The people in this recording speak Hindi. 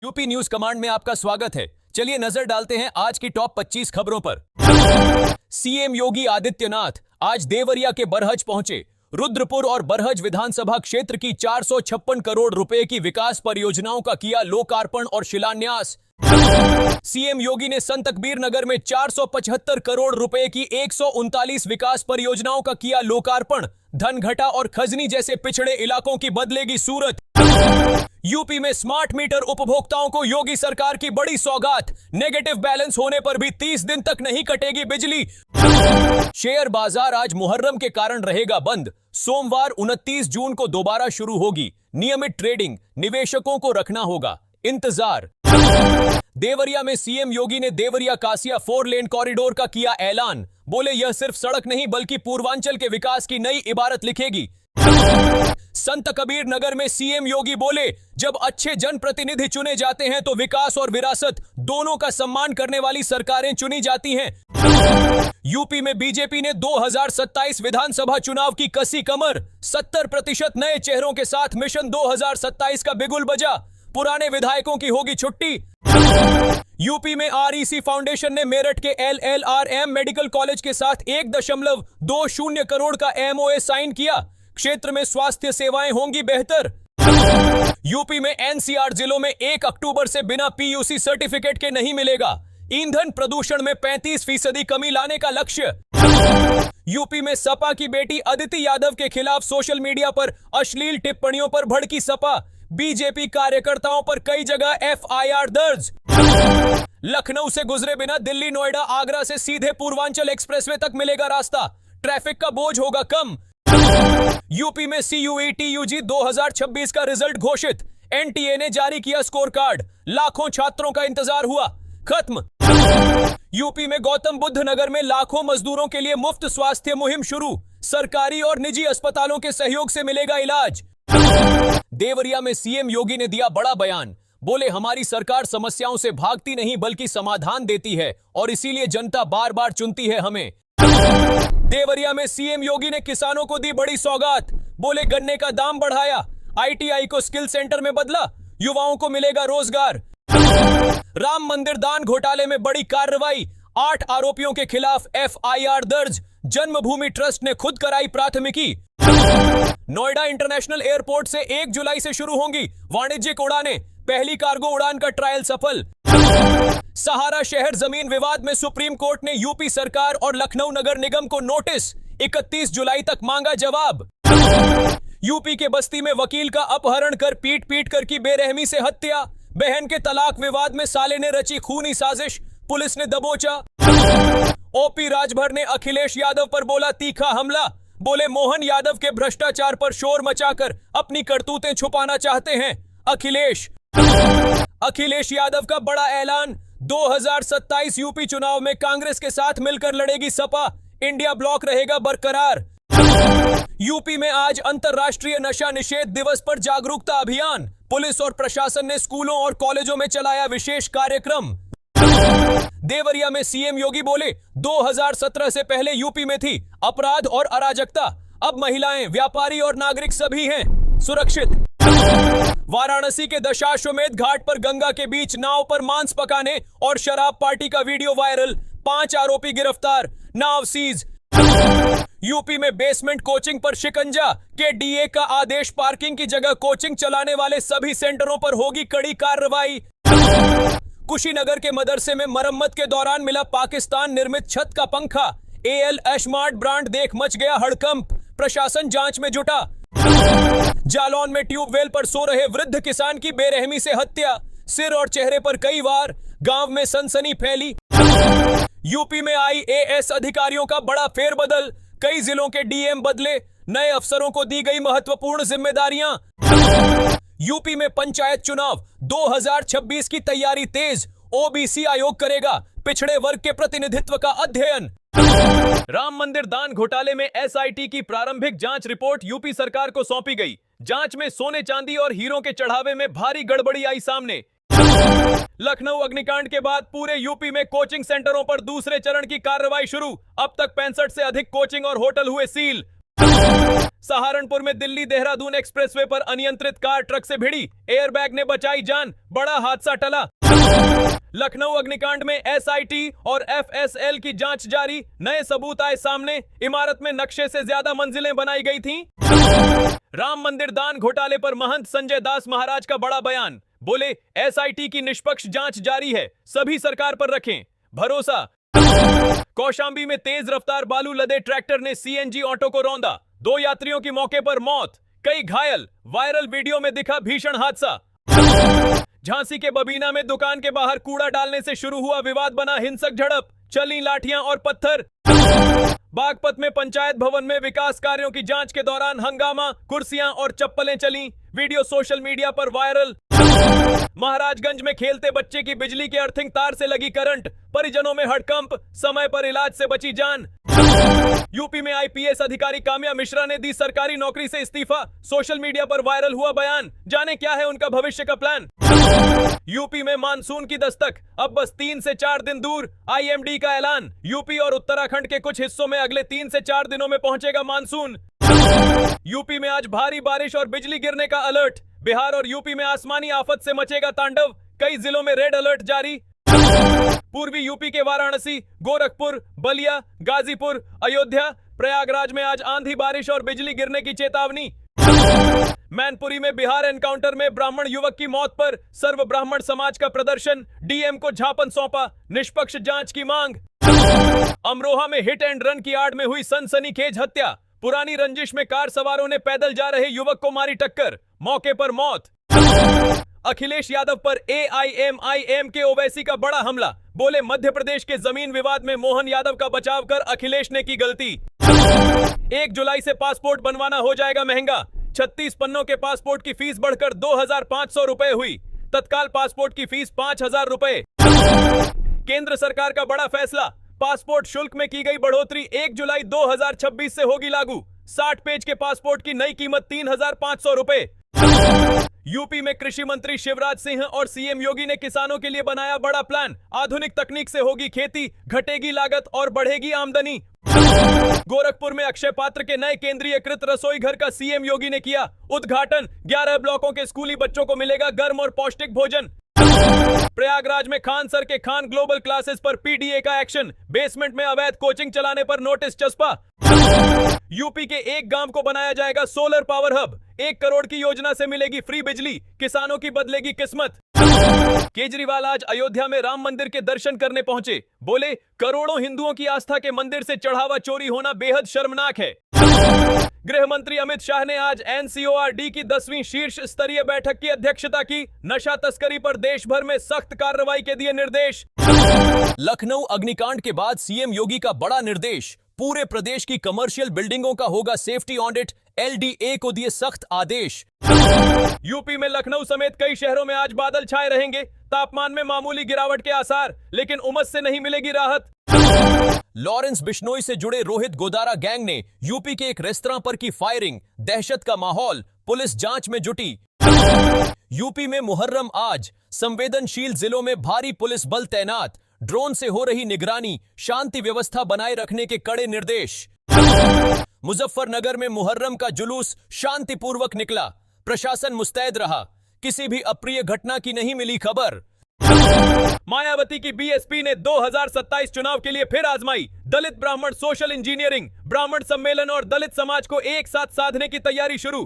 यूपी न्यूज कमांड में आपका स्वागत है। चलिए नजर डालते हैं आज की टॉप 25 खबरों पर। सीएम योगी आदित्यनाथ आज देवरिया के बरहज पहुंचे। रुद्रपुर और बरहज विधानसभा क्षेत्र की 456 करोड़ रुपए की विकास परियोजनाओं का किया लोकार्पण और शिलान्यास। सीएम योगी ने संत कबीर नगर में 475 करोड़ रुपए की 139 विकास परियोजनाओं का किया लोकार्पण। धनघटा और खजनी जैसे पिछड़े इलाकों की बदलेगी सूरत। यूपी में स्मार्ट मीटर उपभोक्ताओं को योगी सरकार की बड़ी सौगात। नेगेटिव बैलेंस होने पर भी 30 दिन तक नहीं कटेगी बिजली। शेयर बाजार आज मुहर्रम के कारण रहेगा बंद। सोमवार 29 जून को दोबारा शुरू होगी नियमित ट्रेडिंग। निवेशकों को रखना होगा इंतजार। देवरिया में सीएम योगी ने देवरिया कासिया 4 लेन कॉरिडोर का किया ऐलान। बोले यह सिर्फ सड़क नहीं बल्कि पूर्वांचल के विकास की नई इबारत लिखेगी। संत कबीर नगर में सीएम योगी बोले जब अच्छे जनप्रतिनिधि चुने जाते हैं तो विकास और विरासत दोनों का सम्मान करने वाली सरकारें चुनी जाती हैं। यूपी में बीजेपी ने 2027 विधानसभा चुनाव की कसी कमर। 70% नए चेहरों के साथ मिशन 2027 का बिगुल बजा। पुराने विधायकों की होगी छुट्टी। यूपी में आरईसी फाउंडेशन ने मेरठ के एलएलआरएम मेडिकल कॉलेज के साथ 1.20 करोड़ का एमओए साइन किया। क्षेत्र में स्वास्थ्य सेवाएं होंगी बेहतर। यूपी में एनसीआर जिलों में 1 अक्टूबर से बिना पीयूसी सर्टिफिकेट के नहीं मिलेगा। ईंधन प्रदूषण में 35% कमी लाने का लक्ष्य। यूपी में सपा की बेटी अदिति यादव के खिलाफ सोशल मीडिया पर अश्लील टिप्पणियों पर भड़की सपा। बीजेपी कार्यकर्ताओं पर कई जगह एफआईआर दर्ज। लखनऊ से गुजरे बिना दिल्ली नोएडा आगरा से सीधे पूर्वांचल एक्सप्रेसवे तक मिलेगा रास्ता। ट्रैफिक का बोझ होगा कम। यूपी में CUET-UG 2026 का रिजल्ट घोषित। एनटीए ने जारी किया स्कोर कार्ड। लाखों छात्रों का इंतजार हुआ खत्म। यूपी में गौतम बुद्ध नगर में लाखों मजदूरों के लिए मुफ्त स्वास्थ्य मुहिम शुरू। सरकारी और निजी अस्पतालों के सहयोग से मिलेगा इलाज। देवरिया में सीएम योगी ने दिया बड़ा बयान। बोले हमारी सरकार समस्याओं से भागती नहीं बल्कि समाधान देती है और इसीलिए जनता बार बार चुनती है हमें। देवरिया में सीएम योगी ने किसानों को दी बड़ी सौगात। बोले गन्ने का दाम बढ़ाया। आईटीआई को स्किल सेंटर में बदला। युवाओं को मिलेगा रोजगार। राम मंदिर दान घोटाले में बड़ी कार्रवाई। 8 आरोपियों के खिलाफ एफआईआर दर्ज। जन्मभूमि ट्रस्ट ने खुद कराई प्राथमिकी। नोएडा इंटरनेशनल एयरपोर्ट से 1 जुलाई से शुरू होंगी वाणिज्यिक उड़ानें। पहली कार्गो उड़ान का ट्रायल सफल। सहारा शहर जमीन विवाद में सुप्रीम कोर्ट ने यूपी सरकार और लखनऊ नगर निगम को नोटिस। 31 जुलाई तक मांगा जवाब। यूपी के बस्ती में वकील का अपहरण कर पीट कर की बेरहमी से हत्या। बहन के तलाक विवाद में साले ने रची खूनी साजिश। पुलिस ने दबोचा। ओपी राजभर ने अखिलेश यादव पर बोला तीखा हमला। बोले मोहन यादव के भ्रष्टाचार पर शोर मचाकर अपनी करतूतें छुपाना चाहते हैं अखिलेश यादव का बड़ा ऐलान। 2027 यूपी चुनाव में कांग्रेस के साथ मिलकर लड़ेगी सपा। इंडिया ब्लॉक रहेगा बरकरार। यूपी में आज अंतर्राष्ट्रीय नशा निषेध दिवस पर जागरूकता अभियान। पुलिस और प्रशासन ने स्कूलों और कॉलेजों में चलाया विशेष कार्यक्रम। देवरिया में सीएम योगी बोले 2017 से पहले यूपी में थी अपराध और अराजकता। अब महिलाएं, व्यापारी और नागरिक सभी हैं सुरक्षित। वाराणसी के दशाश्वमेध घाट पर गंगा के बीच नाव पर मांस पकाने और शराब पार्टी का वीडियो वायरल। 5 आरोपी गिरफ्तार। नाव सीज। यूपी में बेसमेंट कोचिंग पर शिकंजा के डीए का आदेश। पार्किंग की जगह कोचिंग चलाने वाले सभी सेंटरों पर होगी कड़ी कार्रवाई। कुशीनगर के मदरसे में मरम्मत के दौरान मिला पाकिस्तान निर्मित छत का पंखा। एएल एशमार्ट ब्रांड देख मच गया हड़कंप। प्रशासन जांच में जुटा। जालौन में ट्यूबवेल पर सो रहे वृद्ध किसान की बेरहमी से हत्या। सिर और चेहरे पर कई वार। गांव में सनसनी फैली। यूपी में आईएएस अधिकारियों का बड़ा फेरबदल। कई जिलों के डीएम बदले। नए अफसरों को दी गई महत्वपूर्ण जिम्मेदारियां। यूपी में पंचायत चुनाव 2026 की तैयारी तेज। ओबीसी आयोग करेगा पिछड़े वर्ग के प्रतिनिधित्व का अध्ययन। राम मंदिर दान घोटाले में एसआईटी की प्रारंभिक जांच रिपोर्ट यूपी सरकार को सौंपी गई। जांच में सोने चांदी और हीरों के चढ़ावे में भारी गड़बड़ी आई सामने। लखनऊ अग्निकांड के बाद पूरे यूपी में कोचिंग सेंटरों पर दूसरे चरण की कार्रवाई शुरू। अब तक 65 से अधिक कोचिंग और होटल हुए सील। सहारनपुर में दिल्ली देहरादून एक्सप्रेसवे पर अनियंत्रित कार ट्रक से भिड़ी, एयरबैग ने बचाई जान, बड़ा हादसा टला। लखनऊ अग्निकांड में एसआईटी और एफएसएल की जांच जारी, नए सबूत आए सामने, इमारत में नक्शे से ज्यादा मंजिलें बनाई गई थीं। राम मंदिर दान घोटाले पर महंत संजय दास महाराज का बड़ा बयान, बोले एसआईटी की निष्पक्ष जांच जारी है, सभी सरकार पर रखें भरोसा। कौशांबी में तेज रफ्तार बालू लदे ट्रैक्टर ने सीएनजी ऑटो को रौंदा, 2 यात्रियों की मौके पर मौत, कई घायल, वायरल वीडियो में दिखा भीषण हादसा। झांसी के बबीना में दुकान के बाहर कूड़ा डालने से शुरू हुआ विवाद बना हिंसक झड़प, चली लाठियां और पत्थर। बागपत में पंचायत भवन में विकास कार्यों की जांच के दौरान हंगामा, कुर्सियां और चप्पलें चली, वीडियो सोशल मीडिया पर वायरल। महाराजगंज में खेलते बच्चे की बिजली के अर्थिंग तार से लगी करंट, परिजनों में हड़कंप, समय पर इलाज से बची जान। यूपी में आईपीएस अधिकारी काम्या मिश्रा ने दी सरकारी नौकरी से इस्तीफा, सोशल मीडिया पर वायरल हुआ बयान, जाने क्या है उनका भविष्य का प्लान। यूपी में मानसून की दस्तक, अब बस 3 से 4 दिन दूर, आईएमडी का ऐलान, यूपी और उत्तराखंड के कुछ हिस्सों में अगले 3 से 4 दिनों में पहुंचेगा मानसून। यूपी में आज भारी बारिश और बिजली गिरने का अलर्ट, बिहार और यूपी में आसमानी आफत से मचेगा तांडव, कई जिलों में रेड अलर्ट जारी। पूर्वी यूपी के वाराणसी, गोरखपुर, बलिया, गाजीपुर, अयोध्या, प्रयागराज में आज आंधी बारिश और बिजली गिरने की चेतावनी। मैनपुरी में बिहार एनकाउंटर में ब्राह्मण युवक की मौत पर सर्व ब्राह्मण समाज का प्रदर्शन, डीएम को ज्ञापन सौंपा, निष्पक्ष जांच की मांग। अमरोहा में हिट एंड रन की आड़ में हुई सनसनीखेज हत्या, पुरानी रंजिश में कार सवारों ने पैदल जा रहे युवक को मारी टक्कर, मौके पर मौत। अखिलेश यादव पर एआईएमआईएम के ओवैसी का बड़ा हमला, बोले मध्य प्रदेश के जमीन विवाद में मोहन यादव का बचाव कर अखिलेश ने की गलती। 1 जुलाई से पासपोर्ट बनवाना हो जाएगा महंगा, 36 पन्नों के पासपोर्ट की फीस बढ़कर 2500 रुपए हुई, तत्काल पासपोर्ट की फीस 5000 रुपए। केंद्र सरकार का बड़ा फैसला, पासपोर्ट शुल्क में की गई बढ़ोतरी 1 जुलाई 2026 से होगी लागू, 60 पेज के पासपोर्ट की नई कीमत 3500 रुपए। यूपी में कृषि मंत्री शिवराज सिंह और सीएम योगी ने किसानों के लिए बनाया बड़ा प्लान, आधुनिक तकनीक से होगी खेती, घटेगी लागत और बढ़ेगी आमदनी। गोरखपुर में अक्षय पात्र के नए केंद्रीयकृत रसोई घर का सीएम योगी ने किया उद्घाटन, 11 ब्लॉकों के स्कूली बच्चों को मिलेगा गर्म और पौष्टिक भोजन। प्रयागराज में खान सर के खान ग्लोबल क्लासेस पर पीडीए का एक्शन, बेसमेंट में अवैध कोचिंग चलाने पर नोटिस चस्पा। यूपी के एक गांव को बनाया जाएगा सोलर पावर हब, 1 करोड़ की योजना से मिलेगी फ्री बिजली, किसानों की बदलेगी किस्मत। केजरीवाल आज अयोध्या में राम मंदिर के दर्शन करने पहुंचे, बोले करोड़ों हिंदुओं की आस्था के मंदिर से चढ़ावा चोरी होना बेहद शर्मनाक है। गृह मंत्री अमित शाह ने आज एनसीओआरडी की 10वीं शीर्ष स्तरीय बैठक की अध्यक्षता की, नशा तस्करी पर देश भर में सख्त कार्रवाई के दिए निर्देश। लखनऊ अग्निकांड के बाद सीएम योगी का बड़ा निर्देश, पूरे प्रदेश की कमर्शियल बिल्डिंगों का होगा सेफ्टी ऑडिट, एलडीए को दिए सख्त आदेश। यूपी में लखनऊ समेत कई शहरों में आज बादल छाए रहेंगे, तापमान में मामूली गिरावट के आसार, लेकिन उमस से नहीं मिलेगी राहत। लॉरेंस बिश्नोई से जुड़े रोहित गोदारा गैंग ने यूपी के एक रेस्तरां पर की फायरिंग, दहशत का माहौल, पुलिस जांच में जुटी। यूपी में मुहर्रम आज, संवेदनशील जिलों में भारी पुलिस बल तैनात, ड्रोन से हो रही निगरानी, शांति व्यवस्था बनाए रखने के कड़े निर्देश। मुजफ्फरनगर में मुहर्रम का जुलूस शांतिपूर्वक निकला, प्रशासन मुस्तैद रहा, किसी भी अप्रिय घटना की नहीं मिली खबर। मायावती की बीएसपी ने 2027 चुनाव के लिए फिर आजमाई दलित ब्राह्मण सोशल इंजीनियरिंग, ब्राह्मण सम्मेलन और दलित समाज को एक साथ साधने की तैयारी शुरू।